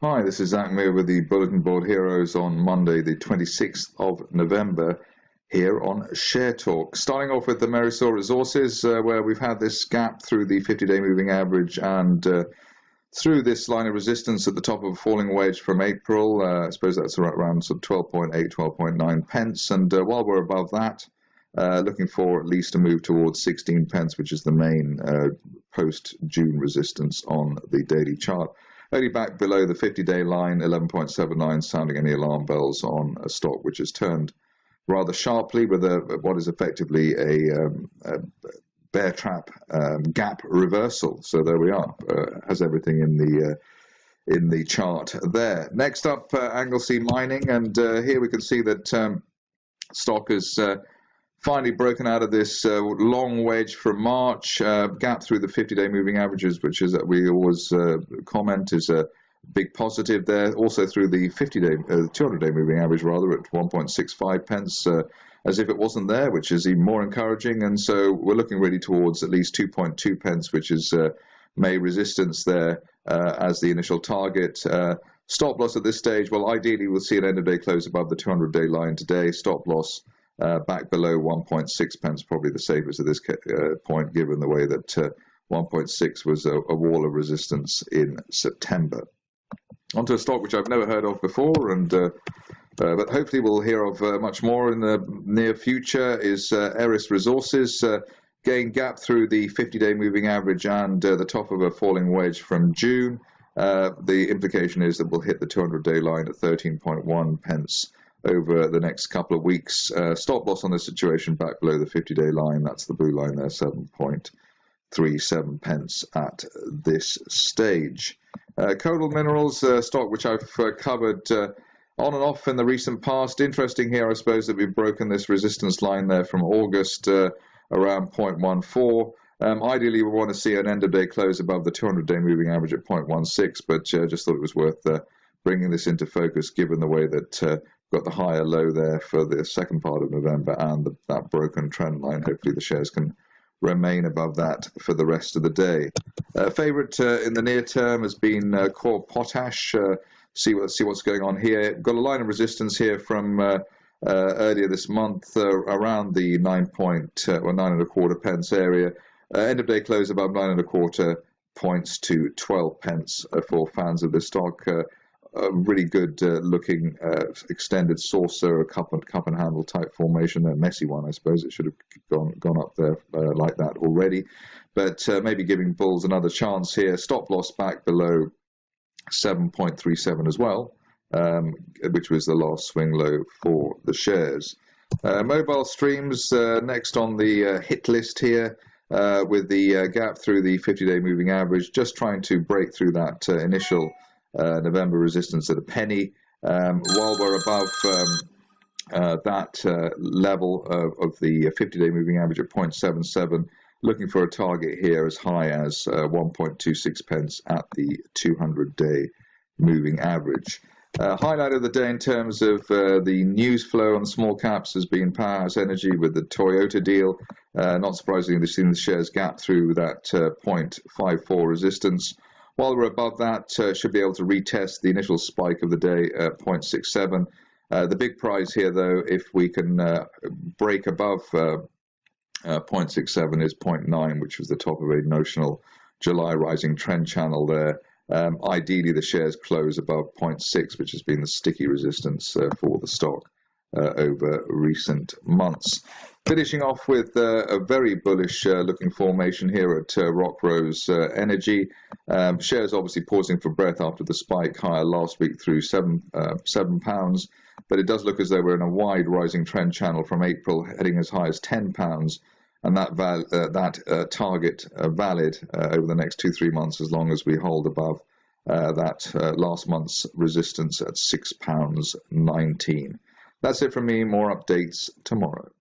Hi, this is Zak Mir with the Bulletin Board Heroes on Monday, the 26th of November, here on Share Talk. Starting off with the Marisol Resources, where we've had this gap through the 50-day moving average and through this line of resistance at the top of a falling wedge from April. I suppose that's around sort of 12.8, 12.9 pence. And while we're above that, looking for at least a move towards 16 pence, which is the main post-June resistance on the daily chart. Only back below the 50-day line, 11.79, sounding any alarm bells on a stock which has turned rather sharply with what is effectively a bear trap gap reversal. So there we are. Has everything in the chart there. Next up, Anglesey Mining, and here we can see that stock has finally broken out of this long wedge from March, gap through the 50-day moving averages, which is we always comment is a big positive there. Also through the 50-day, 200-day moving average rather at 1.65 pence, as if it wasn't there, which is even more encouraging. And so we're looking really towards at least 2.2 pence, which is May resistance there as the initial target. Stop loss at this stage, well, ideally we'll see an end of day close above the 200-day line today. Stop loss back below 1.6 pence, probably the safest at this point, given the way that 1.6 was a wall of resistance in September. Onto a stock which I've never heard of before, and but hopefully we'll hear of much more in the near future, is Aris Resources. Gained gap through the 50-day moving average and the top of a falling wedge from June. The implication is that we'll hit the 200-day line at 13.1 pence over the next couple of weeks. Stop loss on this situation back below the 50-day line. That's the blue line there, 7.37 pence at this stage. Kodal Minerals, stock which I've covered on and off in the recent past. Interesting here, I suppose, that we've broken this resistance line there from August around 0.14. Ideally, we want to see an end-of-day close above the 200-day moving average at 0.16, but just thought it was worth bringing this into focus, given the way that got the higher low there for the second part of November and that broken trend line. Hopefully the shares can remain above that for the rest of the day. Favorite in the near term has been core potash. See what's going on here. Got a line of resistance here from earlier this month around the 9.25 pence area. End of day close above 9.25 points to 12 pence for fans of this stock. A really good looking extended saucer, cup and handle type formation, a messy one, I suppose. It should have gone up there like that already, but maybe giving bulls another chance here. Stop loss back below 7.37 as well, which was the last swing low for the shares. Mobile streams next on the hit list here, with the gap through the 50-day moving average, just trying to break through that initial November resistance at a penny. While we're above that level of the 50-day moving average at 0.77, looking for a target here as high as 1.26 pence at the 200-day moving average. Highlight of the day in terms of the news flow on small caps has been Powerhouse Energy with the Toyota deal. Not surprisingly, they've seen the shares gap through that 0.54 resistance. While we're above that, should be able to retest the initial spike of the day at 0.67. The big prize here, though, if we can break above 0.67, is 0.9, which was the top of a notional July rising trend channel there. Ideally, the shares close above 0.6, which has been the sticky resistance for the stock over recent months. Finishing off with a very bullish looking formation here at Rockrose Energy. Shares obviously pausing for breath after the spike higher last week through £7, but it does look as though we're in a wide rising trend channel from April, heading as high as £10, and that target valid over the next 2-3 months, as long as we hold above that last month's resistance at £6.19. That's it from me. More updates tomorrow.